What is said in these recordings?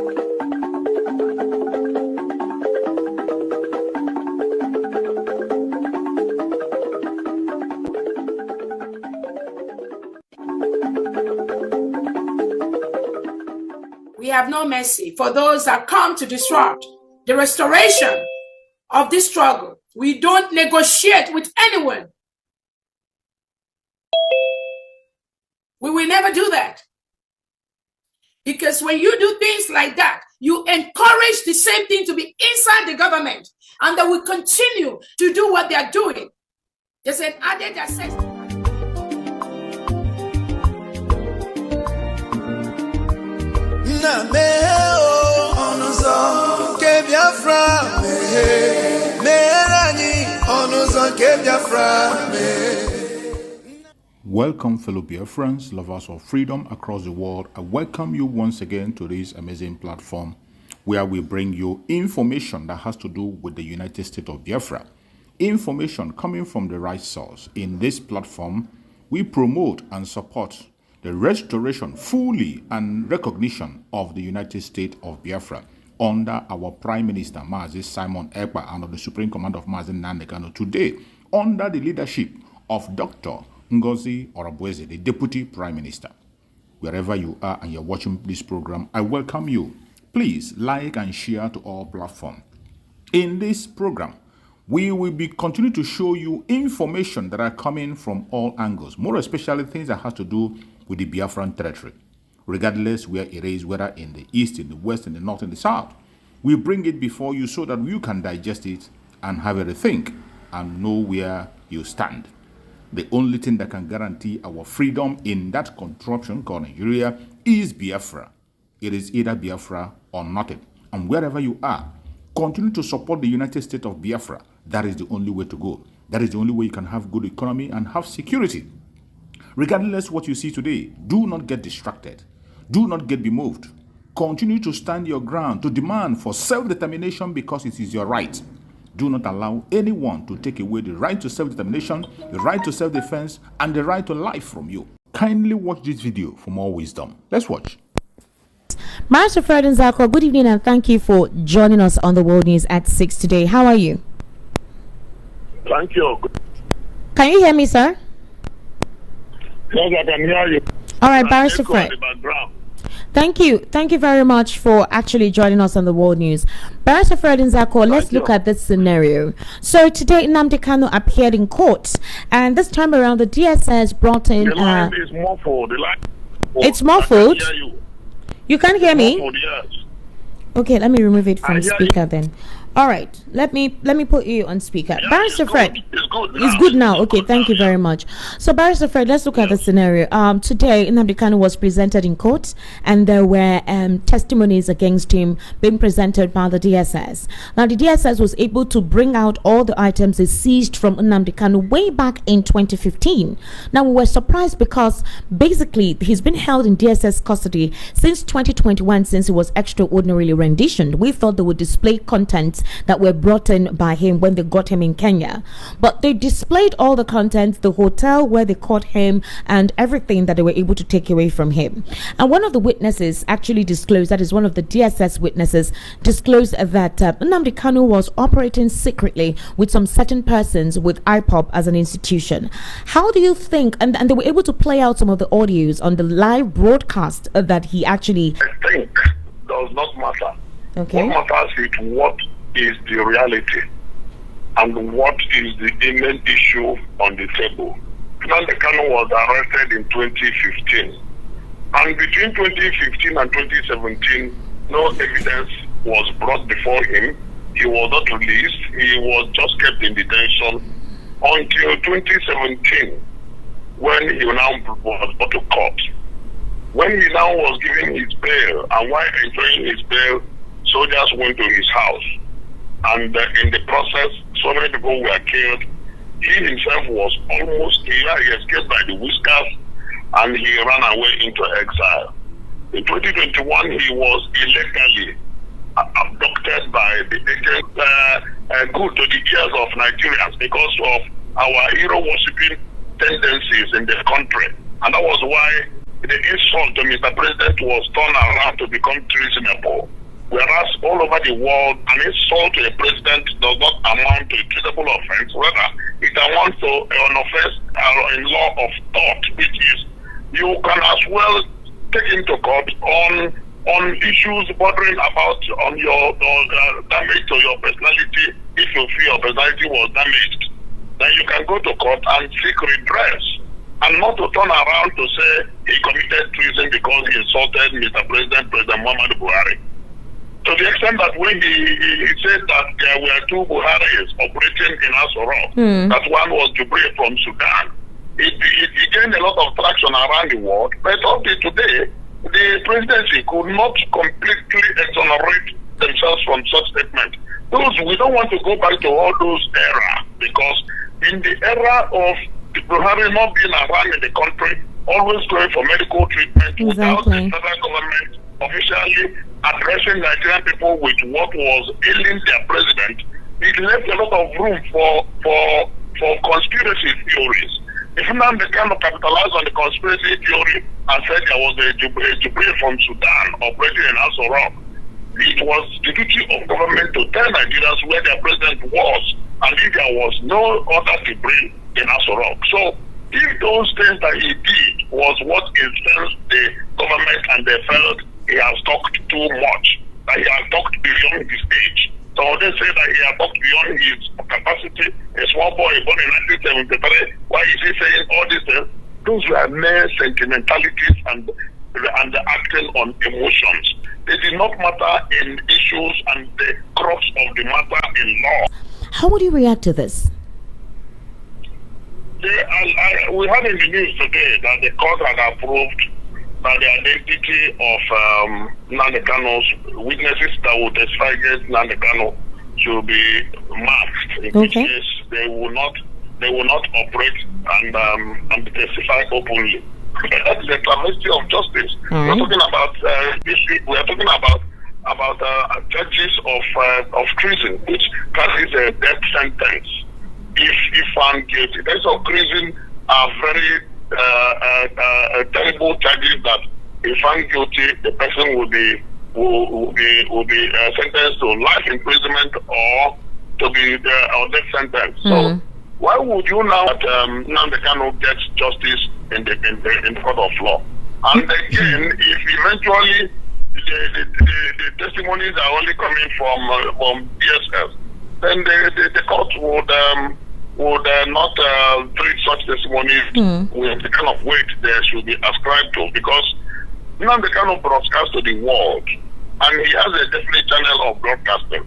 We have no mercy for those that come to disrupt the restoration of this struggle. We don't negotiate with anyone. We will never do that. Because when you do things like that, you encourage the same thing to be inside the government, and they will continue to do what they are doing. There's an added access. Welcome, fellow Biafrans, lovers of freedom across the world. I welcome you once again to this amazing platform where we bring you information that has to do with the United States of Biafra. Information coming from the right source. In this platform, we promote and support the restoration fully and recognition of the United States of Biafra under our Prime Minister, Mazi Simon Ekpa, and of the Supreme Commander of Mazi Nnamdi Kanu. Today, under the leadership of Dr. Ngozi Orabweze, the Deputy Prime Minister. Wherever you are and you're watching this program, I welcome you. Please like and share to all platforms. In this program, we will be continue to show you information that are coming from all angles, more especially things that has to do with the Biafran territory, regardless where it is, whether in the east, in the west, in the north, in the south. We bring it before you so that you can digest it and have a rethink and know where you stand. The only thing that can guarantee our freedom in that contraption called Nigeria is Biafra. It is either Biafra or nothing. And wherever you are, continue to support the United States of Biafra. That is the only way to go. That is the only way you can have good economy and have security. Regardless what you see today, do not get distracted. Do not get bemoved. Continue to stand your ground, to demand for self-determination because it is your right. Do not allow anyone to take away the right to self-determination, the right to self-defense, and the right to life from you. Kindly watch this video for more wisdom. Let's watch. Master Fred Nzako, good evening and thank you for joining us on the World News at 6 today. How are you? Thank you. Can you hear me, sir? Yes, I can hear you. All right, Barrister Fred. Thank you. Thank you very much for actually joining us on the World News. Barrister Fred Nzako, let's look at this scenario. So today, Nnamdi Kanu appeared in court, and this time around, the DSS brought in... The line is muffled. The line it's muffled? You can't hear me? Muffled, yes. Okay, let me remove it from speaker then. All right, let me put you on speaker. Yeah, Barrister Fred, it's good now. Okay, thank you very much. So Barrister Fred, let's look at the scenario. Today, Nnamdi Kanu was presented in court, and there were testimonies against him being presented by the DSS. Now, the DSS was able to bring out all the items they seized from Nnamdi Kanu way back in 2015. Now, we were surprised because basically he's been held in DSS custody since 2021, since he was extraordinarily renditioned. We thought they would display contents that were brought in by him when they got him in Kenya, but they displayed all the contents, the hotel where they caught him, and everything that they were able to take away from him. And one of the witnesses actually disclosed, that is one of the DSS witnesses, disclosed that Nnamdi Kanu was operating secretly with some certain persons with IPOP as an institution. How do you think, and they were able to play out some of the audios on the live broadcast that he actually... I think does not matter. Okay. What matters is what is the reality and what is the main issue on the table. Nnamdi Kanu was arrested in 2015, and between 2015 and 2017 no evidence was brought before him. He was not released. He was just kept in detention until 2017 when he now was brought to court. When he now was given his bail, and while enjoying his bail, soldiers went to his house. And in the process, so many people were killed. He himself was almost killed. He escaped by the whiskers, and he ran away into exile. In 2021, he was illegally abducted by the agent, good to the ears of Nigerians because of our hero-worshipping tendencies in the country. And that was why the insult to Mr. President was turned around to become treasonable. Whereas all over the world, an insult to a president does not amount to a treasonable offense. Rather, it amounts to an offense in law of thought, which is you can as well take him to court on issues bordering about on your damage to your personality. If you feel your personality was damaged, then you can go to court and seek redress, and not to turn around to say he committed treason because he insulted Mr. President Muhammadu Buhari. To the extent that when he said that there were two Buharis operating in Asorock, that one was Jubril from Sudan, it gained a lot of traction around the world. But up to today, the presidency could not completely exonerate themselves from such statement. We don't want to go back to all those era, because in the era of Buhari not being around in the country, always going for medical treatment without the federal government officially addressing Nigerian people with what was ailing their president, it left a lot of room for conspiracy theories. If Nnamdi Kanu capitalized on the conspiracy theory and said there was a Jubril from Sudan operating in Asorock, it was the duty of government to tell Nigerians where their president was, and if there was no other Jubril in Asorock. So if those things that he did was what influenced the government and they felt he has talked too much, that he has talked beyond his age. So they say that he has talked beyond his capacity. A small boy born in 1973, why is he saying all these things? Those were mere sentimentalities and acting on emotions. They did not matter in issues and the crux of the matter in law. How would you react to this? We had in the news today that the court had approved that the identity of Nnamdi Kanu's witnesses that would testify against Nnamdi Kanu should be masked. In which case they will not operate and testify openly. That is a travesty of justice. We're talking about we are talking about judges of treason, which carries a death sentence if found guilty. That's of treason are very terrible charges that if found guilty, the person will be sentenced to life imprisonment or to be on death sentence. So why would you now that Nnamdi Kanu gets justice in the court of law? And again, if eventually the testimonies are only coming from DSS, then the court would not treat such testimonies with the kind of weight they should be ascribed to, because Nnamdi Kanu broadcasts to the world, and he has a definite channel of broadcasting.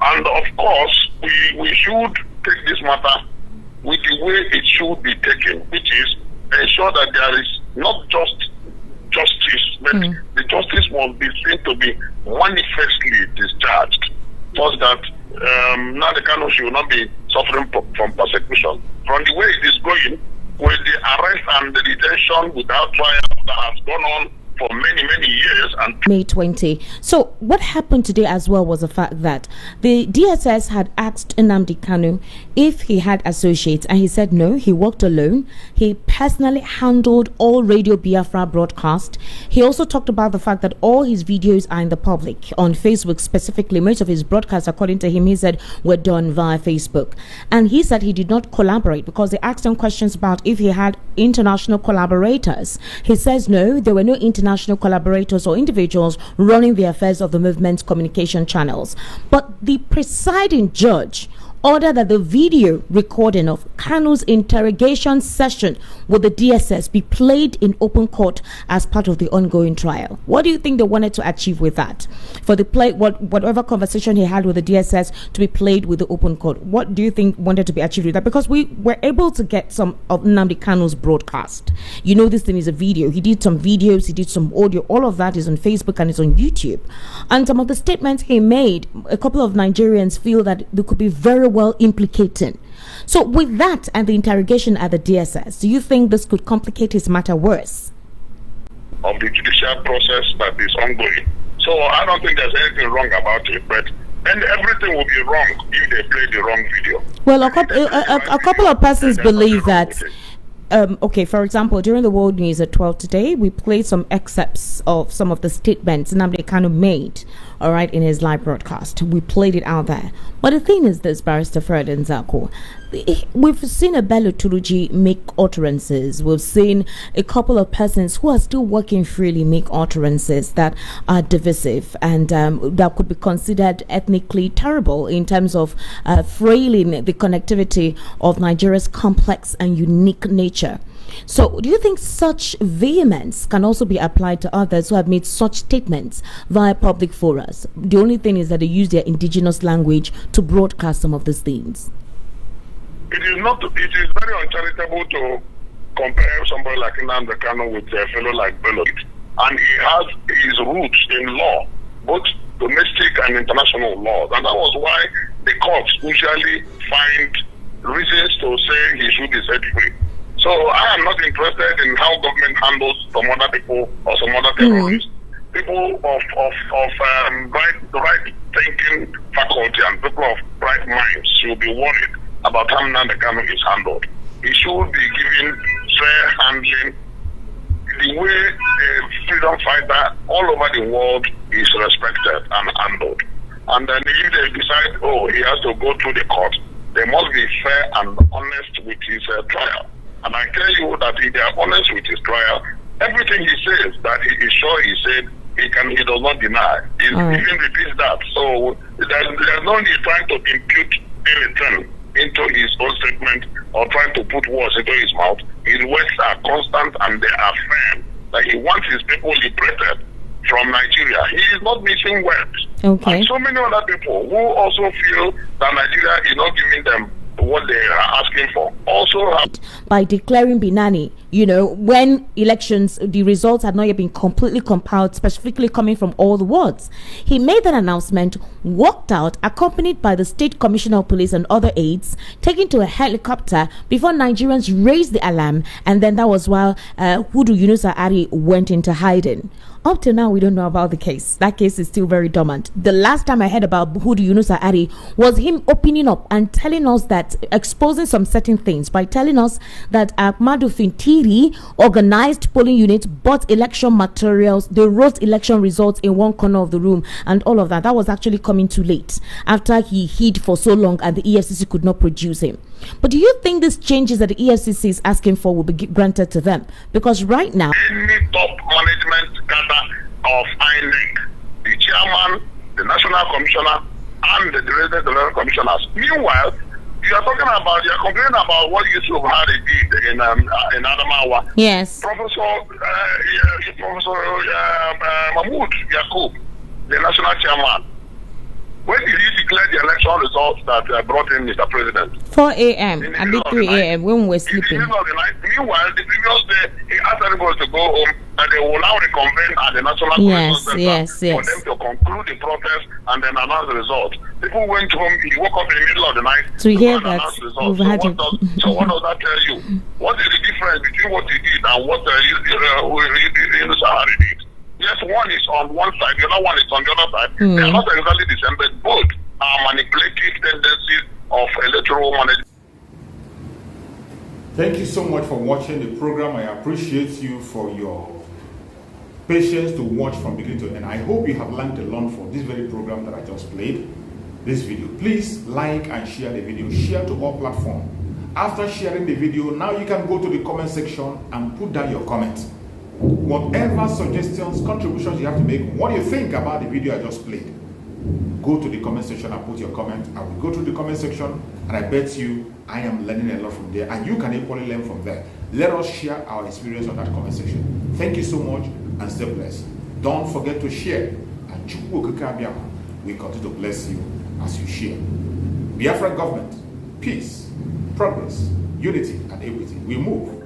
And of course, we should take this matter with the way it should be taken, which is ensure that there is not just justice, but the justice must be seen to be manifestly discharged, such that Nnamdi Kanu should not be suffering from persecution. From the way it is going, with the arrest and the detention without trial that has gone on for many years. And May 20. So what happened today as well was the fact that the DSS had asked Nnamdi Kanu if he had associates, and he said no, he worked alone. He personally handled all Radio Biafra broadcast. He also talked about the fact that all his videos are in the public on Facebook specifically. Most of his broadcasts, according to him, he said were done via Facebook. And he said he did not collaborate because they asked him questions about if he had international collaborators. He says no, there were no international collaborators or individuals running the affairs of the movement's communication channels. But the presiding judge ordered that the video recording of Kanu's interrogation session with the DSS be played in open court as part of the ongoing trial. What do you think they wanted to achieve with that? For the whatever conversation he had with the DSS to be played with the open court. What do you think wanted to be achieved with that? Because we were able to get some of Nnamdi Kanu's broadcast. You know, this thing is a video. He did some videos, he did some audio. All of that is on Facebook and it's on YouTube. And some of the statements he made, a couple of Nigerians feel that they could be very well implicating. So with that and the interrogation at the DSS, do you think this could complicate his matter worse? Of the judicial process that is ongoing. So I don't think there's anything wrong about it, but then everything will be wrong if they play the wrong video. Well, a couple of persons believe that okay, for example, during the World News at 12 today, we played some excerpts of some of the statements Nnamdi Kanu made, all right, in his live broadcast. We played it out there. But the thing is this, Barrister Fred Nzako, we've seen a Bello Turuji make utterances. We've seen a couple of persons who are still working freely make utterances that are divisive and that could be considered ethnically terrible in terms of frailing the connectivity of Nigeria's complex and unique nature. So do you think such vehemence can also be applied to others who have made such statements via public forums? The only thing is that they use their indigenous language to broadcast some of these things. It is very uncharitable to compare somebody like Nnamdi Kanu with a fellow like Bello. And he has his roots in law, both domestic and international law. And that was why the courts usually find reasons to say he should be set free. So I am not interested in how government handles some other people or some other terrorists. People of right thinking faculty and people of right minds should be worried about how Nnamdi Kanu is handled. He should be given fair handling the way a freedom fighter all over the world is respected and handled. And then if they decide, oh, he has to go through the court, they must be fair and honest with his trial. And I tell you that if they are honest with his trial, everything he says that he is sure he said, he does not deny. He even repeats that. So there's no need trying to impute anything into his own statement or trying to put words into his mouth. His words are constant and they are firm. That he wants his people liberated from Nigeria. He is not missing words. Okay. And so many other people who also feel that Nigeria is not giving them what they are asking for also have by declaring Binani, when elections, the results had not yet been completely compiled, specifically coming from all the wards. He made that announcement, walked out, accompanied by the State Commissioner of Police and other aides, taken to a helicopter before Nigerians raised the alarm, and then that was while Hudu Yunusa Ari went into hiding. Up to now, we don't know about the case. That case is still very dormant. The last time I heard about Hudu Yunusa Ari was him opening up and telling us that, exposing some certain things by telling us that Ahmadu Fintiri organized polling units, bought election materials, they wrote election results in one corner of the room and all of that. That was actually coming too late after he hid for so long and the EFCC could not produce him. But do you think these changes that the EFCC is asking for will be granted to them? Because right now, any top management cadre of INEC, the chairman, the national commissioner, and the resident electoral commissioners. Meanwhile, you are complaining about what Yusuf Hari did in Adamawa. Yes. Professor Mahmoud Yakub, the national chairman. When did he declare the election results that brought in Mr. President? 4 a.m. and 3 a.m. when we were sleeping. In the middle of the night. Meanwhile, the previous day, he asked everybody to go home and they will now reconvene at the National Conference Center for them to conclude the protest and then announce the results. People went home, he woke up in the middle of the night to hear that. So what does that tell you? What is the difference between what he did and what Yunus Sahari did? Yes, one is on one side, the other one is on the other side. They are not exactly the same, but both are manipulative tendencies of electoral management. Thank you so much for watching the program. I appreciate you for your patience to watch from beginning to end. I hope you have learned a lot from this very program that I just played, this video. Please like and share the video. Share to all platforms. After sharing the video, now you can go to the comment section and put down your comments. Whatever suggestions, contributions you have to make, what do you think about the video I just played? Go to the comment section and put your comment. I will go to the comment section and I bet you I am learning a lot from there and you can equally learn from there. Let us share our experience on that comment section. Thank you so much and stay blessed. Don't forget to share and we continue to bless you as you share. Biafra government, peace, progress, unity and equity. We move